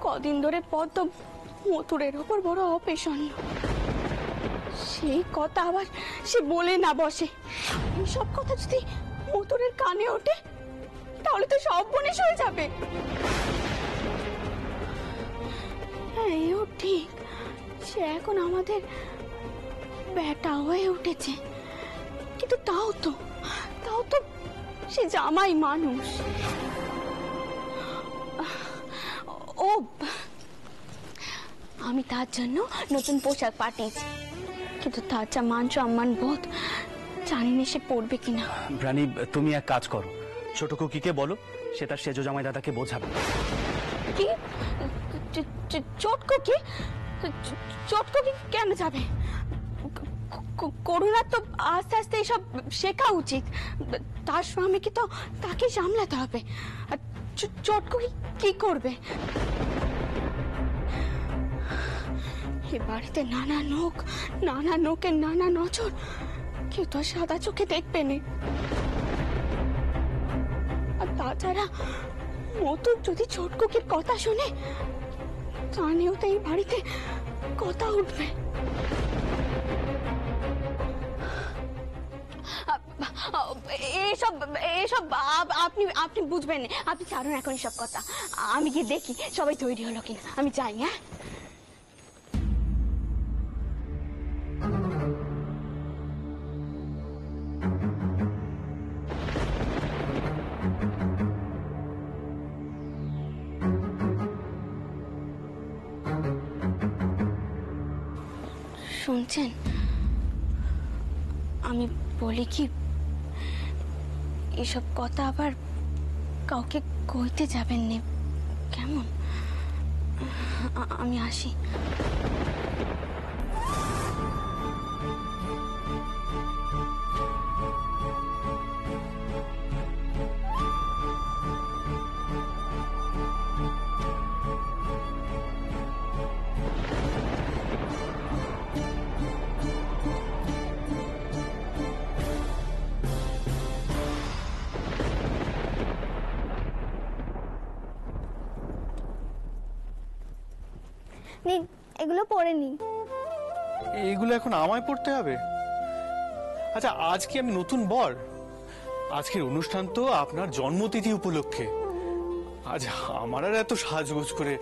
কদিন ধরে পদ্ম মথুরের ওপর বড় অপেশন্য, সেই কথা আবার সে বলে না বসে। এইসব কথা যদি মথুরের কানে ওঠে তাহলে তো সব বনিশ হয়ে যাবে। হ্যাঁ, এও ঠিক, সে এখন আমাদের বেটা হয়ে উঠেছে, কিন্তু তাও তো সে জামাই মানুষ। ও, আমি তার জন্য নতুন পোশাক পাঠিয়েছি, কিন্তু তার যা মান সম্মান বোধ জানি না সে পড়বে কিনা। রানী, তুমি এক কাজ করো, ছোট কুকিকে বলো সে তার সেজো জামাই দাদাকে বোঝাবে। কি? চটকুকি? চটকুকি কেন যাবে? করুণার তো আস্তে আস্তে এসব শেখা উচিত, তার স্বামীকে তো তাকে সামলাতে হবে। চটকুকি কি করবে? এ বাড়িতে নানা নোকের নানা নজর, কেউ তো সাদা চোখে দেখবে না। আর তাছাড়া মতুর যদি চটকুকির কথা শুনে, জানেও তো এই বাড়িতে কথা উঠবে। এসব আপনি বুঝবেন না, আপনি ছাড়ুন এখন এসব কথা। আমি গিয়ে দেখি সবাই তৈরি হলো কিনা, আমি যাই। হ্যাঁ, শুনছেন? আমি বলি কি, এসব কথা আবার কাউকে কইতে যাবেন না, কেমন? আমি আসি। নিন, এগুলো পড়ে নিন। এগুলো এখন আমায় পড়তে হবে? আচ্ছা, আজ কি আমি নতুন বর? আজকের অনুষ্ঠান তো আপনার জন্মতিথি উপলক্ষে। আজ আমার আর এত সাজগোজ করে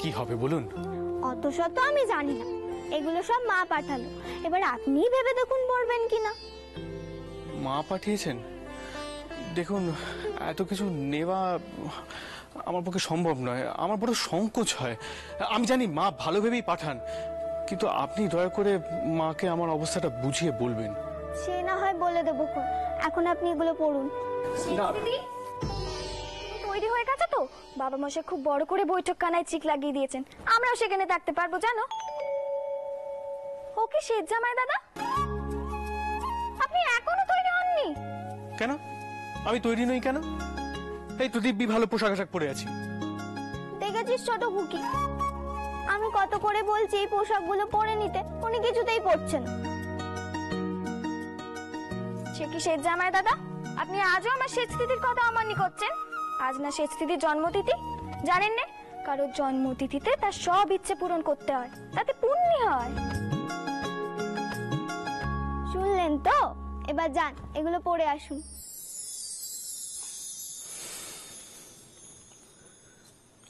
কি হবে বলুন? অত শত আমি জানি না, এগুলো সব মা পাঠালো। এবার আপনিই ভেবে দেখুন পড়বেন কিনা। মা পাঠিয়েছেন? দেখুন, এত কিছু নেওয়া আমার পক্ষে সম্ভব নয়, আমার বড় সংকোচ হয়। আমি জানি মা ভালো ভেবেই পাঠান, কিন্তু আপনি দয়া করে মাকে আমার অবস্থাটা বুঝিয়ে বলবেন। সে না হয় বলে দেবো, এখন আপনি এগুলো পড়ুন। দিদি তৈরি হয়ে গেছে তো? বাবা মশাই খুব বড় করে বৈঠক খানায় চিক লাগিয়ে দিয়েছেন, আমরাও সেখানে থাকতে পারবো জানো। ও কি শেষ জামাই দাদা? আপনি এখনো তৈরি হননি? কেন আমি তৈরি নই কেন? এই তো দিব্যি ভালো পোশাক আশাক পরে আছি। দেখেছিস ছোট কুকি, আমি কত করে বলছি এই পোশাকগুলো পরে নিতে, উনি কিছুতেই পরছেন। সে কি শেষ জামাই দাদা? আপনি আজও আমার শেষ তিথির কথা অমান্য করছেন। আজ না শেষ তিথির জন্মতিথি, জানেন না? কারোর জন্মতিথিতে তার সব ইচ্ছে পূরণ করতে হয়, তাতে পুণ্য হয়। শুনলেন তো? এবার যান, এগুলো পড়ে আসুন।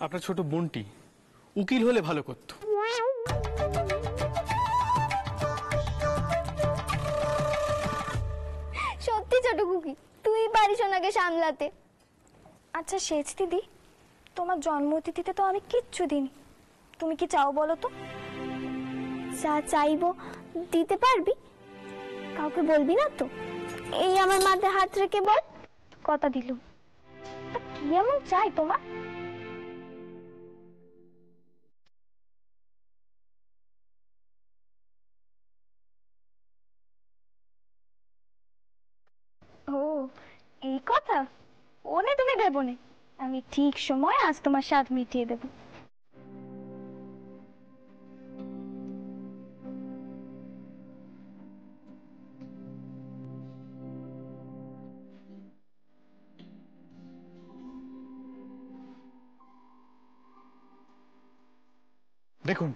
আপনার ছোট বোনটি উকিল হলে ভালো করত। সত্যি ছোট কুকি, তুই পারিস ওনাকে সামলাতে। আচ্ছা শেষ দিদি, তোমার জন্মতিথিতে তো আমি কিচ্ছু দিইনি, তুমি কি চাও বলো তো? যা চাইবো দিতে পারবি? কাউকে বলবি না তো? এই আমার মাথায় হাত রেখে বল। কথা দিলুম। কি এমন চাই তোমার? ও এই কথা, ওনে তুমি ভেবো না, আমি ঠিক সময় আজ তোমার স্বাদ মিটিয়ে দেব। দেখুন,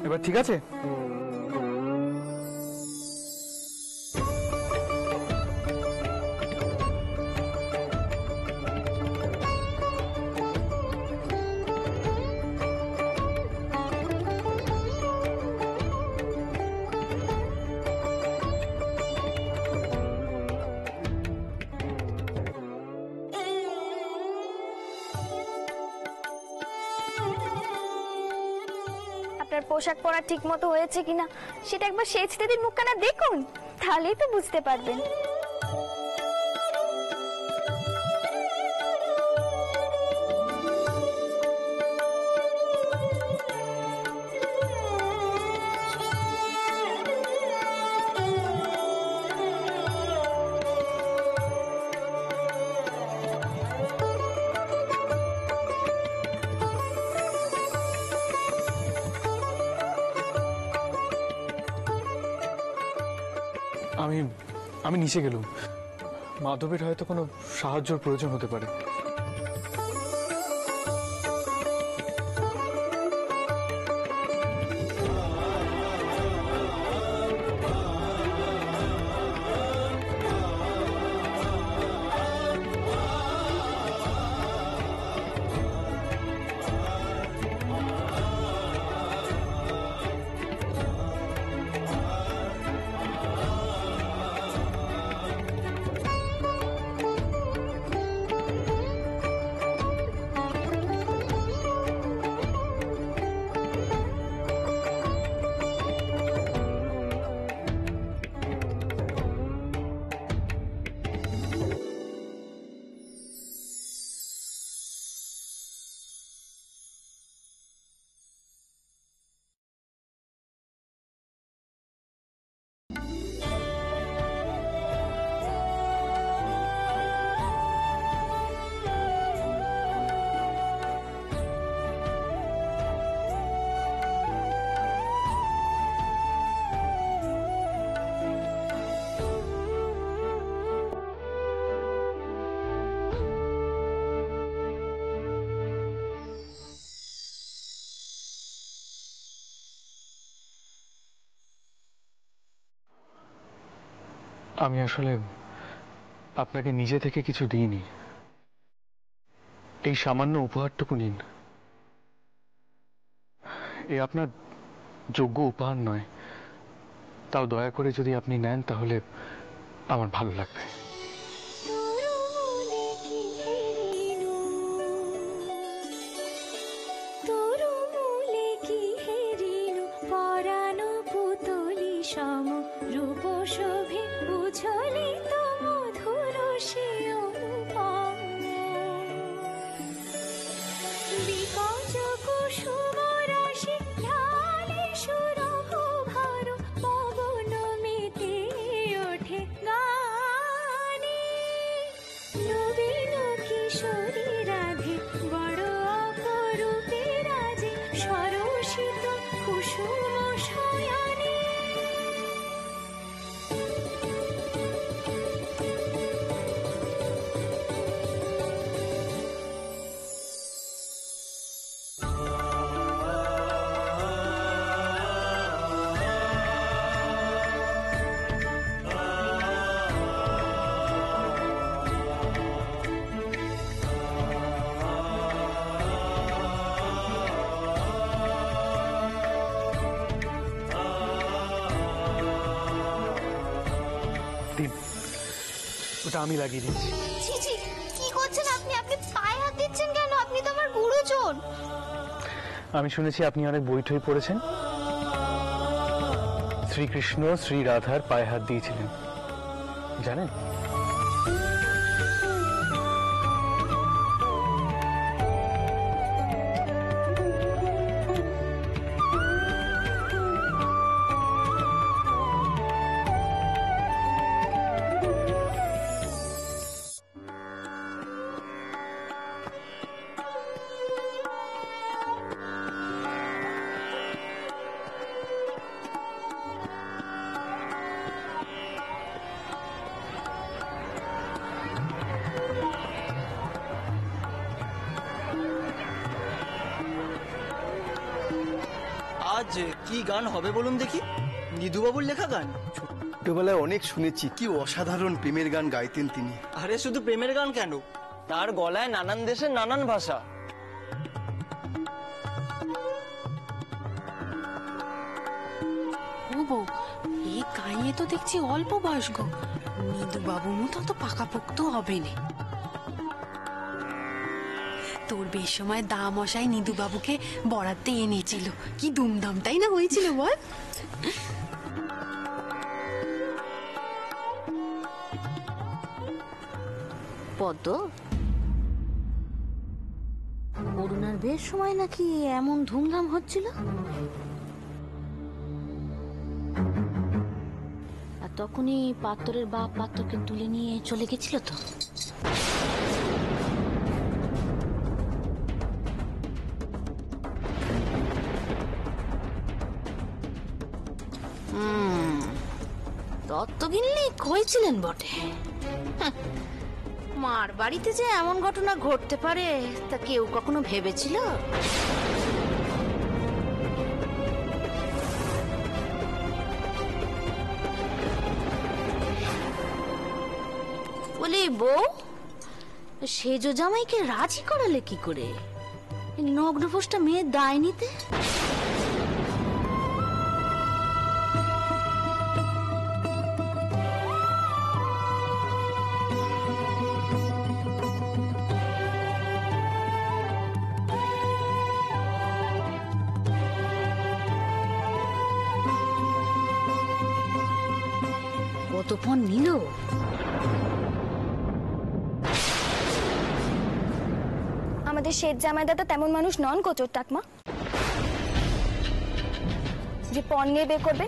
এবার ঠিক আছে? আপনার পোশাক পরা ঠিক মতো হয়েছে কিনা সেটা একবার সেচ দিদির মুখখানা দেখুন, তাহলেই তো বুঝতে পারবেন। আমি আমি নিচে গেলুম। মাধবের হয়তো কোনো সাহায্যের প্রয়োজন হতে পারে। আমি আসলে আপনাকে নিজে থেকে কিছু দিইনি। এই সামান্য উপহারটুকু নিন। এ আপনার যোগ্য উপহার নয়, তাও দয়া করে যদি আপনি নেন তাহলে আমার ভালো লাগবে। ওটা আমি লাগিয়ে দিচ্ছি। ছি ছি, কি করছেন আপনি? আপনি পায়ে হাত দিচ্ছেন কেন? আপনি তো আমার গুরুজন। আমি শুনেছি আপনি অনেক বই টই পড়েছেন। শ্রীকৃষ্ণ শ্রী রাধার পায়ে হাত দিয়েছিলেন, জানেন? যে কি গান হবে বলুন দেখি? নিধুবাবুর লেখা গান? ছোটবেলায় অনেক শুনেছি, কি অসাধারণ প্রেমের গান গাইতেন তিনি। আরে শুধু প্রেমের গান কেন, তার গলায় নানান দেশের নানান ভাষা। ও বউ, এই গাইয়ে তো দেখছি অল্প বয়স্ক, নিদু বাবুর মতো তো পাকাপোক্ত হবে না। তোর বেশ সময় দা মশাই নিদু বাবুকে বরাতে এনেছিল, কি দুমদামটাই না হয়েছিল বল। পদ্ম, করুণার বেশ সময় নাকি এমন ধুমধাম হচ্ছিল, আর তখনই পাত্রের বাপ পাত্রকে তুলে নিয়ে চলে গেছিল তো। তত্ত্বগিন্নি কইছিলেন বটে, মার বাড়িতে যে এমন ঘটনা ঘটতে পারে তা কেউ কখনো ভেবেছিল? বলি বউ, সেজ জামাইকে রাজি করালে কি করে নগ্নভোজটা মেয়ের দায় নিতে? কত ফোন নিল? আমাদের শেঠ জামাইদা তো তেমন মানুষ নন কোচর টাকমা যে পণ নিয়ে বের করবে।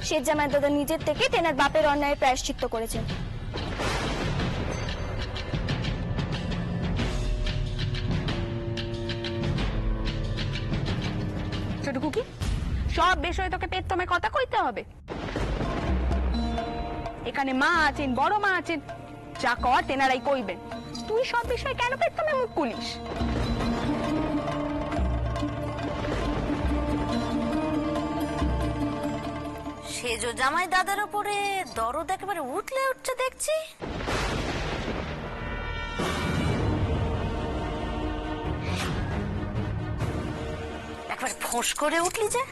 শেঠ জামাইদাদা নিজের থেকে তেনার বাপের অন্যায়ের প্রায়শ্চিত্ত করেছেন। ছোট কুকি, সব বিষয়ে তোকে পেট্টমে কথা কইতে হবে? এখানে মা আছেন, বড় মা আছেন, যা কর তেনারাই কইবেন। তুই সব বিষয়ে কেন পেট্টমে মুখ খুলিস? সেজ জামাই দাদার উপরে দরদ একেবারে উঠলে উঠছে দেখছি। একবার ফোঁস করে উঠলি যে।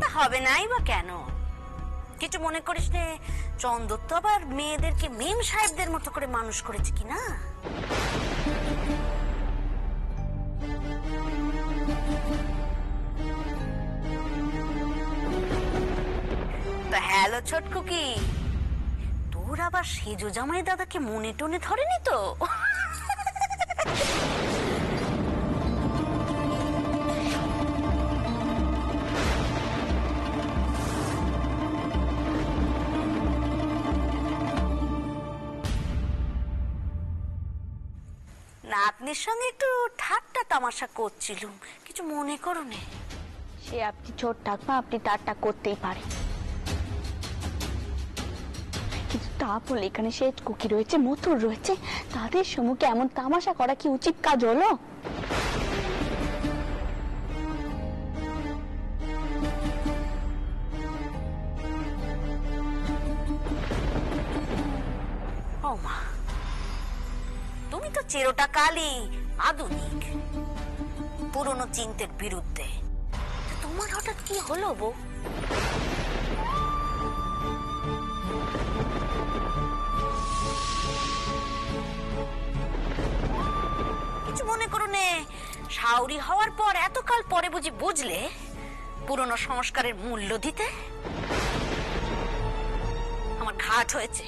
তা হবে নাই বা কেন? কিছু মনে করিস নে, চন্দর তো আবার মেয়েদেরকে মেম সাহেবদের মতো করে মানুষ করেছে কিনা। তা হ্যালো ছোটকু, কি তোর আবার সেজো জামাই দাদাকে মনে টনে ধরেনি তো? নাতনির সঙ্গে একটু ঠাট্টা তামাশা করছিলুম, কিছু মনে করো নে। সে আপনি ছোট ঠাকমা, আপনি তারটা করতেই পারে, কিন্তু তা বলে এখানে শেঠ কুকি রয়েছে, মথুর রয়েছে, তাদের সম্মুখে এমন তামাশা করা কি উচিত কাজ হলো? ও মা, তুমি তো চিরটা কালই আধুনিক, পুরনো চিন্তার বিরুদ্ধে। তোমার হঠাৎ কি হলো বউ? কিছু মনে করো নে, শাউরি হওয়ার পর এতকাল পরে বুঝি বুঝলে পুরনো সংস্কারের মূল্য দিতে? আমার ঘাট হয়েছে,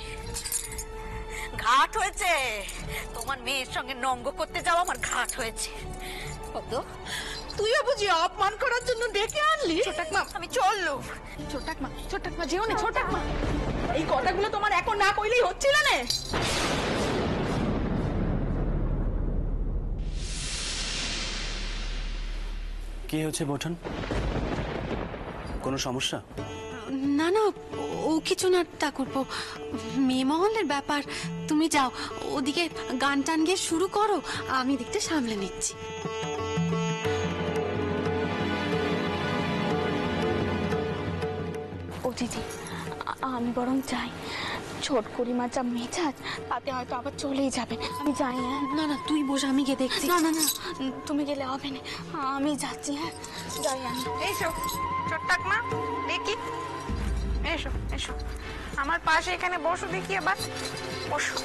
ঘাট হয়েছে। তোমার মেয়ের সঙ্গে নঙ্গ করতে যাও, আমার ঘাট হয়েছে। তুইও বুঝি অপমান করার জন্য ডেকে আনলি? ছোটাকমা, আমি চললো। ছোটাকমা, ছোটাকমা যেও না, ছোটাকমা। এই কথাগুলো তোমার এখন না কইলেই হচ্ছিল না। কি হচ্ছে বটন? কোনো সমস্যা? না না, ও কিছু না ঠাকুরপো, মেয়ে মহলের ব্যাপার। তুমি যাও, ওদিকে গান টান গিয়ে শুরু করো, আমি দিকটা সামলে নিচ্ছি। ও দিদি, আমি বরং যাই। ছোট করিমার যা মেজাজ, তাতে হয়তো আবার চলেই যাবে। আমি যাই। হ্যাঁ না না, তুই বস, আমি গিয়ে দেখছি। না না না, তুমি গেলে হবে না, আমি যাচ্ছি। হ্যাঁ যাই আমি। এসো ছোট্টাক মা, দেখি এসো এসো আমার পাশে এখানে বসো, দেখি আবার বসো।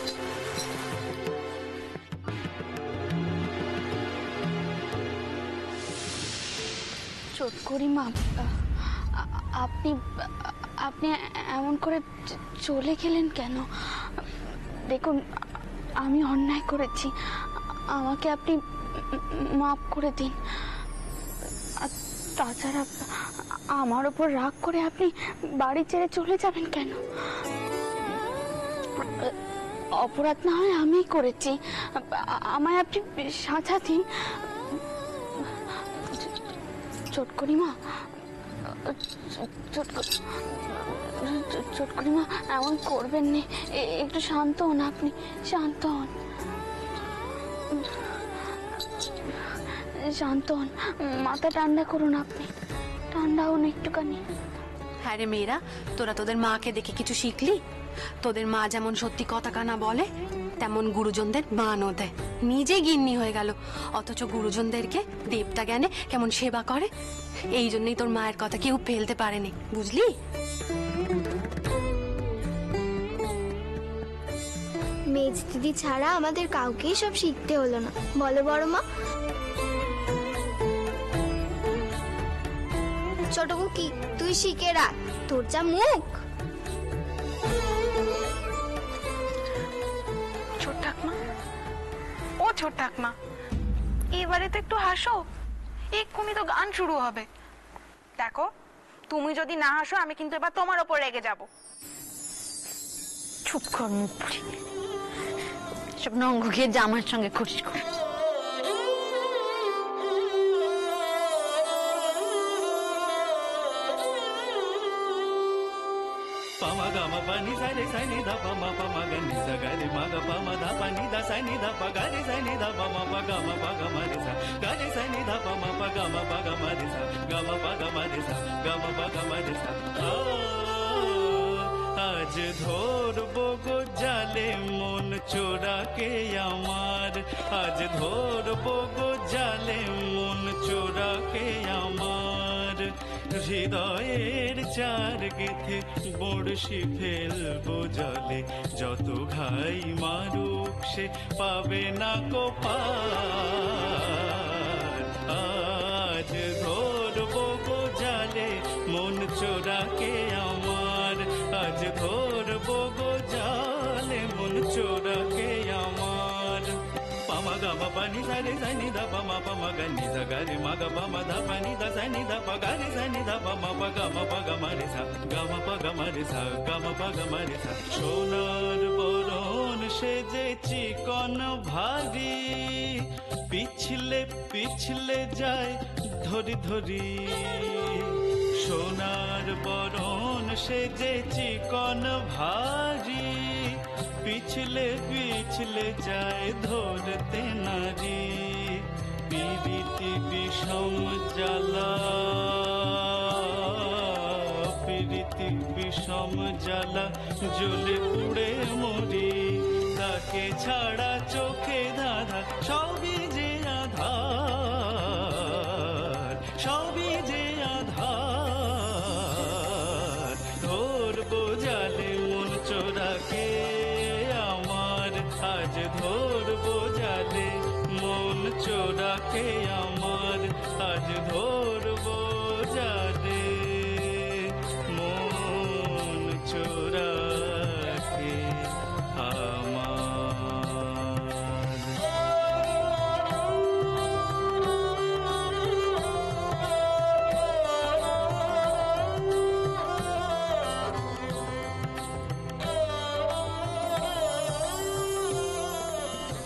ছোট করিমা, আপনি আপনি এমন করে চলে গেলেন কেন? দেখুন, আমি অন্যায় করেছি, আমাকে আপনি মাফ করে দিন। আর তাছাড়া আমার ওপর রাগ করে আপনি বাড়ি ছেড়ে চলে যাবেন কেন? অপরাধ না হয় আমিই করেছি, আমায় আপনি সাজা দিন। ছোট করিমা, ছোট করিমা, এমন করবেন না, একটু শান্ত হন। আপনি শান্ত হন, শান্ত হন, মাথা ঠান্ডা করুন। আপনি ঠান্ডা হন একটুখানি। হ্যাঁ রে মেয়েরা, তোরা তোদের মাকে দেখে কিছু শিখলি? তোদের মা যেমন সত্যি কথা কানা বলে, তেমন গুরুজনদের মানও দেয়। নিজে গিন্নি হয়ে গেল, অথচ গুরুজনদেরকে দেবতা জ্ঞানে কেমন সেবা করে। এই জন্যই তোর মায়ের কথা কেউ ফেলতে পারেনি, বুঝলি? মেজ দিদি ছাড়া আমাদের কাউকেই সব শিখতে হলো না, বলো বড় মা? ছোট কুকি, তুই শিখে রাখ, তোর যা মুখ। ছোট্টাক মা, ও ছোট্টাক মা, এবারে তো একটু হাসো, এক্ষুনি তো গান শুরু হবে। দেখো, তুমি যদি না হাসো আমি কিন্তু এবার তোমার ওপর রেগে যাব। চুপ কর, মুখ পুরি সব নঙ্গ গিয়ে জামার সঙ্গে খুশি কর। Pama gama pani sa re sa ni da pa ma pa ma ga ni sa ga re ma ga pa ma da pa ni da sa ni da pa ga re sa ni da pa ma pa ga ma re sa ga re sa ni da pa ma pa ga ma re sa ga ma pa ga ma re sa ga ma pa ga ma re sa আজ ধরবো গো জালে মন চোরাকে আমার, আজ ধরবো গো জালে মন চোরাকে আমার, হৃদয়ের চার গেথে বড়শি ফেলবো জলে, যত ঘাই মারুক সে পাবে না কো পার। আজ ধরবো গো জালে মন চোরাকে আমার, আজ ধরবো গো জালে মন চোরাকে আমার। পামা গা মা পানি সা রে সা নি দা পা মা গা নি সা গা রে মা গা পা মা ধা পানি দা সা নি দা পা গা রে সা নি দা পা মা গা মা রে সা গা মা পা গা মা রে সা গা মা পা গা মা রে সা। সোনার বরণ সেজে চিকন ভারী, পিছলে পিছলে যায় ধরি ধরি, সোনার বরণ সেজে চিকন ভারী, পিছলে পিছলে যায় ধরতে নারী, পিরিতি বিষম জ্বালা, পিরিতি বিষম জ্বালা, জ্বলে পুড়ে মরি, তাকে ছাড়া চোখে ধাঁধা, সবই যে আধার, সবই যে আধার, ধরবো জালে মন চোরাকে আমার, আজ ধরবো জালে মন চোরাকে আমার, আজ ধরবো জালে মন চোরাকে আমার।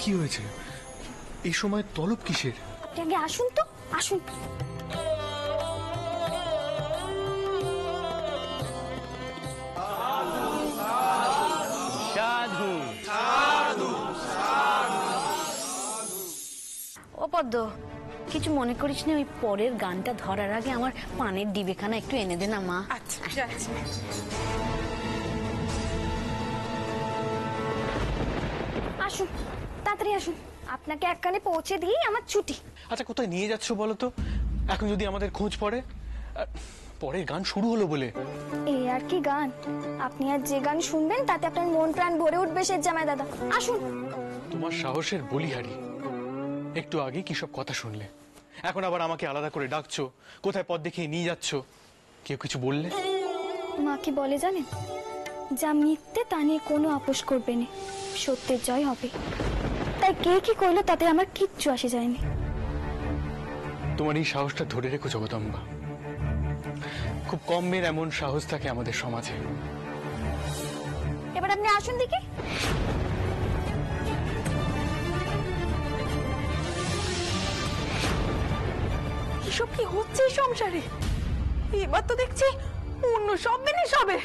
কি হয়েছে এই সময় তলব কিসের? আপনি আগে আসুন তো, আসুন। পদ্ম, কিছু মনে করিস না, ওই পরের গানটা ধরার আগে আমার পানের ডিবেখানা একটু এনে দে না মা। আচ্ছা যাচ্ছি। আসুন, তাড়াতাড়ি আসুন, আপনাকে এক কানে পৌঁছে দিয়েই আমার ছুটি। আচ্ছা কোথায় নিয়ে যাচ্ছ বলো তো? এখন যদি আমাদের খোঁজ পড়ে, পরের গান শুরু হলো বলে। এই আর কি গান? আপনি আর যে গান শুনবেন তাতে আপনার মন প্রাণ ভরে উঠবে শেষ জামাই দাদা। আসুন। তোমার সাহসের বলিহারি। একটু আগে কি সব কথা শুনলে, এখন আবার আমাকে আলাদা করে ডাকছো, কোথায় পথ দেখিয়ে নিয়ে যাচ্ছ? কেউ কিছু বললে? মা কি বলে জানেন? যা মিথ্যে তা নিয়ে কোনো আপোষ করবে না, সত্যের জয় হবে। তাই কে কি করলো তাতে আমার কিচ্ছু আসে যায়নি। তোমার এই সাহসটা ধরে রেখো জগদম্বা। খুব কম মেয়ের এমন সাহস থাকে আমাদের সমাজে। এবার আপনি আসুন দেখি। এসব কি হচ্ছে এই সংসারে? এবার তো দেখছি অন্য সব মেনে সবে।